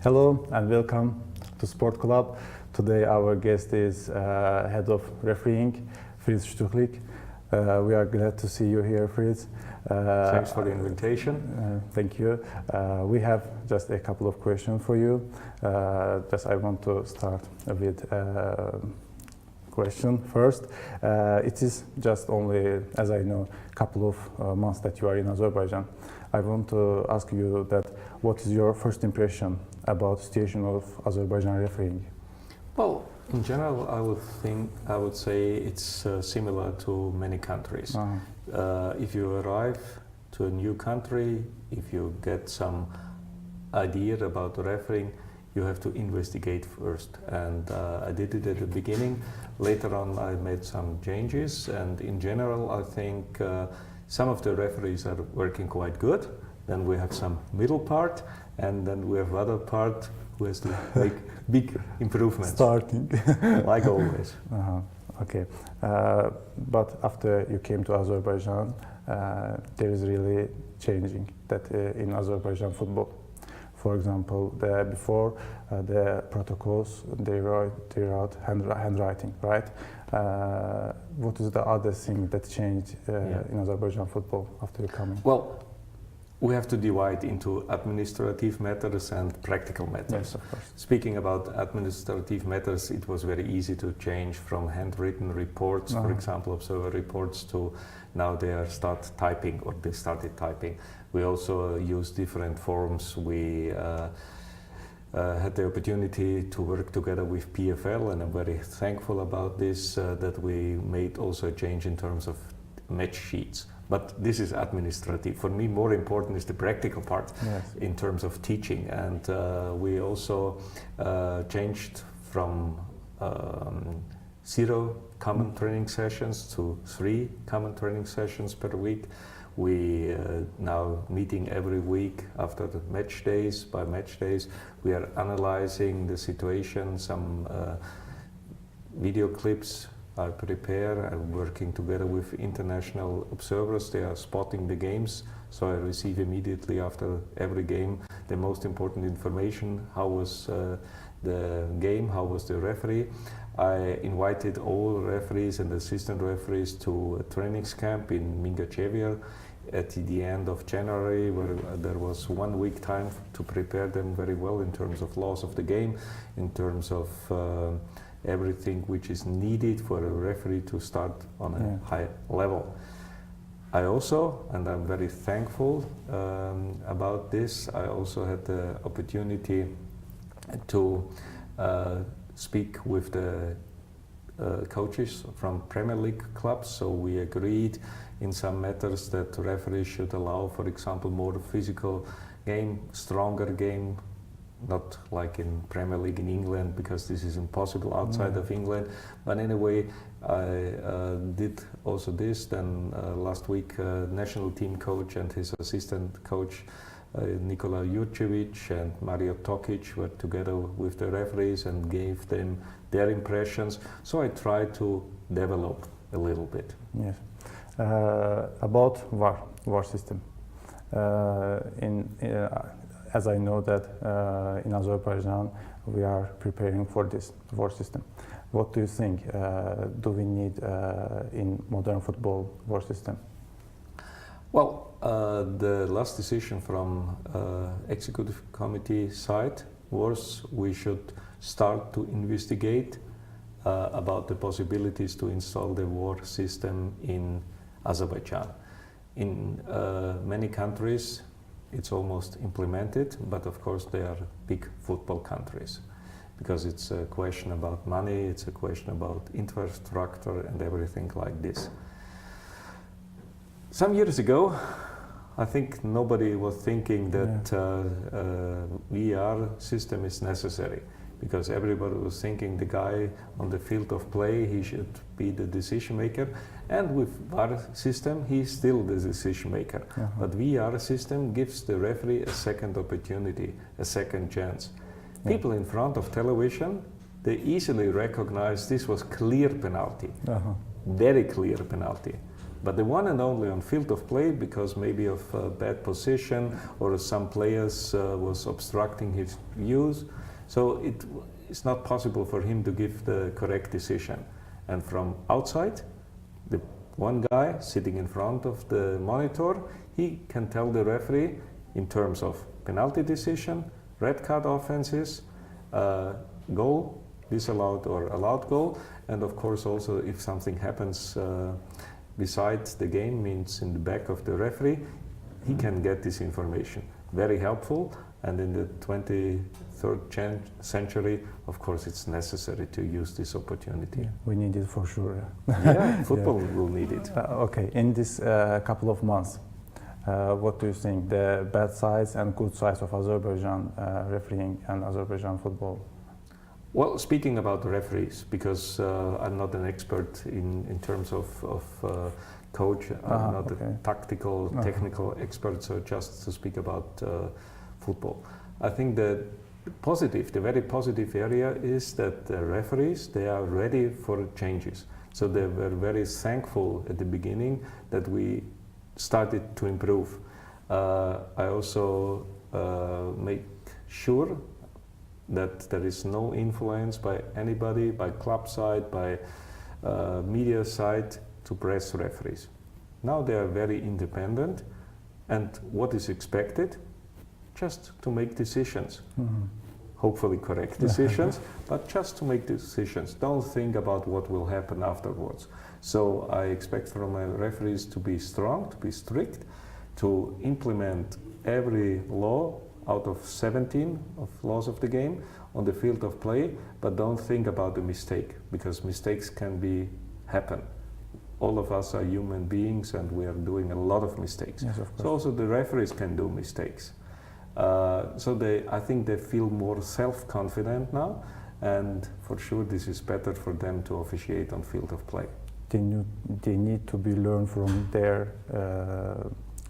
Hello and welcome to Sportclub. Today our guest is head of refereeing, Franz Stuchlik. We are glad to see you here, Fritz. Thanks for the invitation. Thank you. We have just a couple of questions for you. I want to start with question first. It is just only, as I know, a couple of months that you are in Azerbaijan. I want to ask you that what is your first impression about the situation of Azerbaijan refereeing? Well, in general, I would say it's similar to many countries. If you arrive to a new country, if you get some idea about the refereeing, you have to investigate first. And I did it at the beginning. Later on, I made some changes. And in general, I think some of the referees are working quite good. Then we have some middle part, and then we have other part who has to make big improvements. Starting. Like always. Okay. But after you came to Azerbaijan, there is really changing that in Azerbaijan football. For example, before the protocols, they wrote handwriting, right? What is the other thing that changed in Azerbaijan football after you coming? Well, we have to divide into administrative matters and practical matters. Yes, of course. Speaking about administrative matters, it was very easy to change from handwritten reports, for example, observer reports, to now they started typing. We also use different forms. We had the opportunity to work together with PFL, and I'm very thankful about this, that we made also a change in terms of match sheets. But this is administrative. For me, more important is the practical part in terms of teaching. And we also changed from 0 common training sessions to 3 common training sessions per week. We now meeting every week after the match days. By match days, we are analyzing the situation, some video clips I prepare. I'm working together with international observers. They are spotting the games, so I receive immediately after every game the most important information. How was the game? How was the referee? I invited all referees and assistant referees to a training camp in Mingachevir at the end of January, where there was 1 week time to prepare them very well in terms of laws of the game, in terms of everything which is needed for a referee to start on a high level. I also, and I'm very thankful about this, I also had the opportunity to speak with the coaches from Premier League clubs. So we agreed in some matters that referees should allow, for example, more physical game, stronger game, not like in Premier League in England, because this is impossible outside of England. But anyway, I did also this. Then last week, national team coach and his assistant coach, Nikola Jurcevic and Mario Tokic, were together with the referees and gave them their impressions. So I tried to develop a little bit. Yes. About VAR system. As I know that in Azerbaijan we are preparing for this VAR system. What do you think? Do we need in modern football VAR system? Well, the last decision from executive committee side was we should start to investigate about the possibilities to install the VAR system in Azerbaijan. In many countries, it's almost implemented, but of course they are big football countries, because it's a question about money, it's a question about infrastructure and everything like this. Some years ago, I think nobody was thinking that VR system is necessary, because everybody was thinking the guy on the field of play, he should be the decision maker. And with VAR system, he's still the decision maker. But VR system gives the referee a second opportunity, a second chance. People in front of television, they easily recognize this was clear penalty, very clear penalty. But the one and only on field of play, because maybe of bad position or some players was obstructing his views, so it's not possible for him to give the correct decision. And from outside, the one guy sitting in front of the monitor, he can tell the referee in terms of penalty decision, red card offenses, goal, disallowed or allowed goal, and of course also if something happens besides the game, means in the back of the referee, he can get this information. Very helpful, and in the 23rd century, of course, it's necessary to use this opportunity. Yeah, we need it for sure. Yeah, football will need it. Okay, in this couple of months, what do you think the bad sides and good sides of Azerbaijan refereeing and Azerbaijan football? Well, speaking about referees, because I'm not an expert in terms of coach, I'm not a tactical, technical expert, so just to speak about football. I think the very positive area is that the referees, they are ready for changes. So they were very thankful at the beginning that we started to improve. I also make sure that there is no influence by anybody, by club side, by media side to press referees. Now they are very independent, and what is expected? Just to make decisions. Hopefully correct decisions, but just to make decisions. Don't think about what will happen afterwards. So I expect from my referees to be strong, to be strict, to implement every law out of 17 of laws of the game on the field of play, but don't think about the mistake, because mistakes can happen. All of us are human beings and we are doing a lot of mistakes. Yes, of course. So also the referees can do mistakes. So I think they feel more self-confident now, and for sure this is better for them to officiate on field of play. They need to be learned from their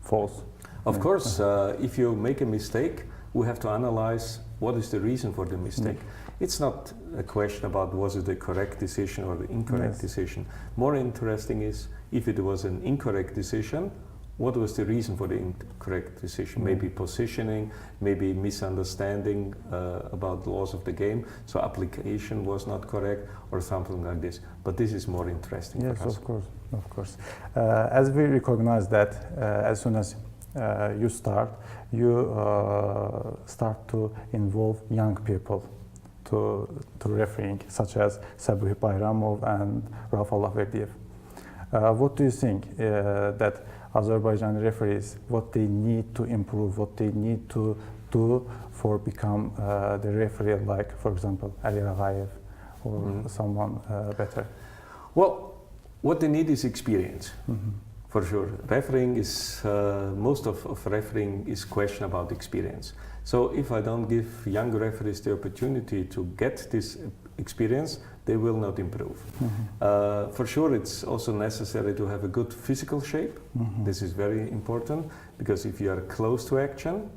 faults. Of course, if you make a mistake, we have to analyze what is the reason for the mistake. It's not a question about was it the correct decision or the incorrect decision. More interesting is if it was an incorrect decision, what was the reason for the incorrect decision? Maybe positioning, maybe misunderstanding about the laws of the game, so application was not correct or something like this. But this is more interesting for us. Yes, of course. As we recognize that as soon as you start to involve young people to refereeing, such as Sabih Bayramov and Rafa Laverdiev. What do you think that Azerbaijan referees, what they need to improve, what they need to do for become the referee, like, for example, Ali Raghayev or someone better? Well, what they need is experience. For sure. Refereeing is, most of refereeing is question about experience. So if I don't give young referees the opportunity to get this experience, they will not improve. For sure, it's also necessary to have a good physical shape. This is very important, because if you are close to action,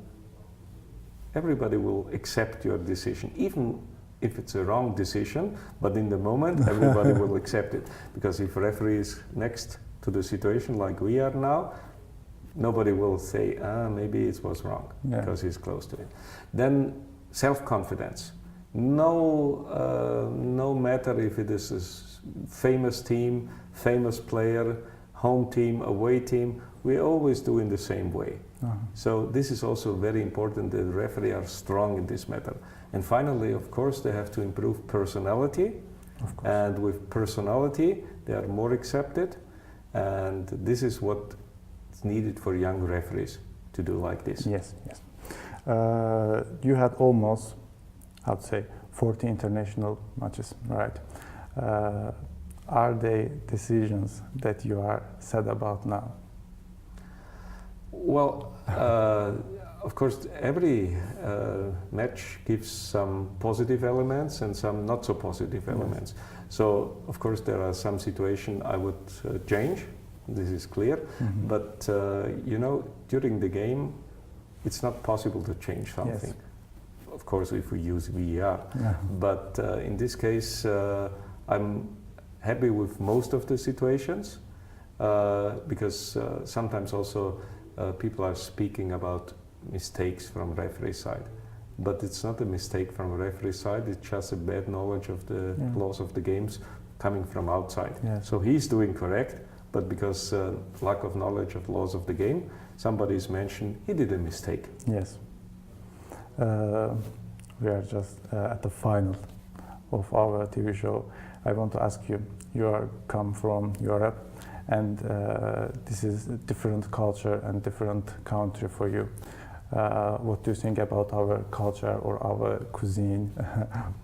everybody will accept your decision, even if it's a wrong decision, but in the moment, everybody will accept it. Because if a referee is next to the situation like we are now, nobody will say, maybe it was wrong, because he's close to it. Then self-confidence. No matter if it is a famous team, famous player, home team, away team, we always do in the same way. So this is also very important that the referee are strong in this matter. And finally, of course, they have to improve personality. And with personality, they are more accepted. And this is what is needed for young referees to do like this. Yes. You had almost, I'd say, 40 international matches, right? Are they decisions that you are sad about now? Well, of course, every match gives some positive elements and some not so positive elements. So, of course, there are some situations I would change, this is clear, but during the game, it's not possible to change something. Of course, if we use VAR, but in this case, I'm happy with most of the situations. because sometimes also people are speaking about mistakes from referee side. But it's not a mistake from a referee side, it's just a bad knowledge of the laws of the games coming from outside. Yes. So he's doing correct, but because lack of knowledge of laws of the game, somebody is mentioned, he did a mistake. Yes. We are just at the final of our TV show. I want to ask you, you are come from Europe, and this is a different culture and different country for you. What do you think about our culture or our cuisine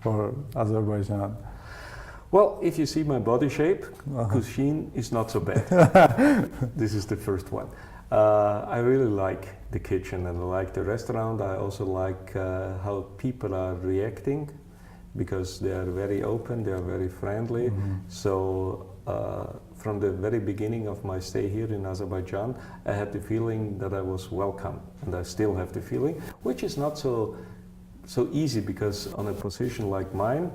for Azerbaijan? Well, if you see my body shape, cuisine is not so bad. This is the first one. I really like the kitchen and I like the restaurant. I also like how people are reacting, because they are very open, they are very friendly. So from the very beginning of my stay here in Azerbaijan, I had the feeling that I was welcome, and I still have the feeling, which is not so easy, because on a position like mine,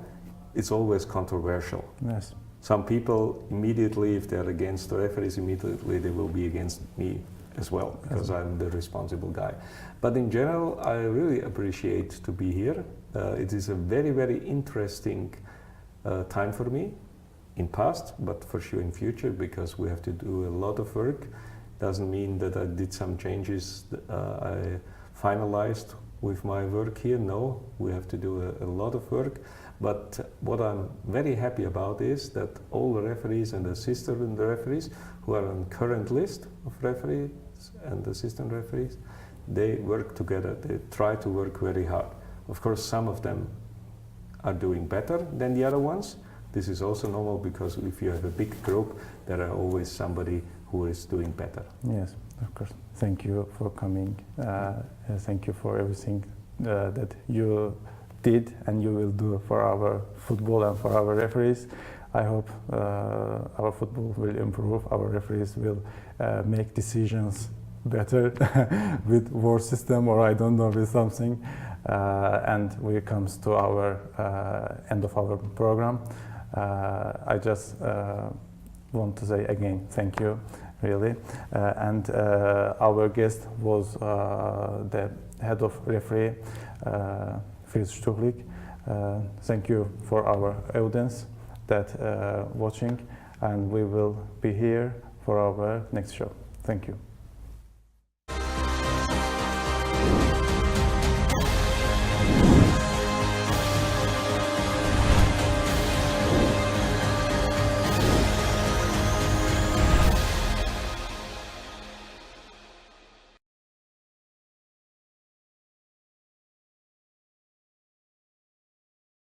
it's always controversial. Yes. Some people immediately, if they're against the referees, immediately they will be against me as well, because I'm the responsible guy. But in general, I really appreciate to be here. It is a very, very interesting time for me in past, but for sure in future, because we have to do a lot of work. Doesn't mean that I did some changes I finalized with my work here. No, we have to do a lot of work. But what I'm very happy about is that all the referees and assistant referees who are on current list of referees and assistant referees, they work together. They try to work very hard. Of course, some of them are doing better than the other ones. This is also normal, because if you have a big group, there are always somebody who is doing better. Yes, of course. Thank you for coming. Thank you for everything that you did and you will do for our football and for our referees. I hope our football will improve, our referees will make decisions better with war system, or I don't know, with something. And we comes to our end of our program. I just want to say again, thank you, really. And our guest was the head of referee, Franz Stuchlik. Thank you for our audience that watching, and we will be here for our next show. Thank you.